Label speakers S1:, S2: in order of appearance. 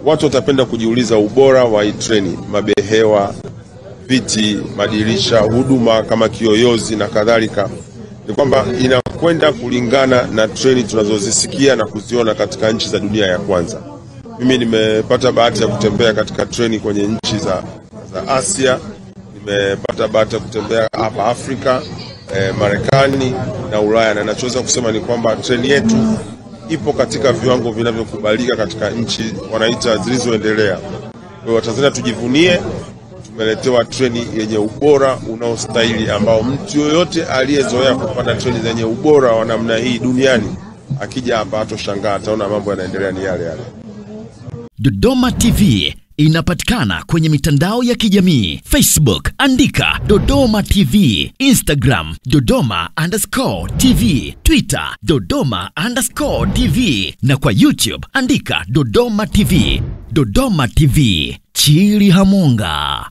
S1: watu watapenda kujiuliza ubora wa hii treni, mabehewa, viti, madirisha, huduma kama kiyoyozi na kadhalika. Ni kwamba inakwenda kulingana na treni tunazozisikia na kuziona katika nchi za dunia ya kwanza. Mimi nimepata bahati ya kutembea katika treni kwenye nchi za Asia, nimepata bahati ya kutembea hapa Afrika, Marekani na Ulaya, na ninachoweza kusema ni kwamba treni yetu ipo katika viwango vinavyokubalika katika nchi wanaita zilizoendelea. Kwa Watanzania tujivunie, tumeletewa treni yenye ubora unaostahili, ambao mtu yoyote aliyezoea kupanda treni zenye ubora wa namna hii duniani akija hapa atoshangaa, ataona mambo yanaendelea ni yale yale.
S2: Dodoma TV inapatikana kwenye mitandao ya kijamii. Facebook andika Dodoma TV, Instagram Dodoma_TV, Twitter Dodoma_TV, na kwa YouTube andika Dodoma TV. Dodoma TV, Chili Hamonga.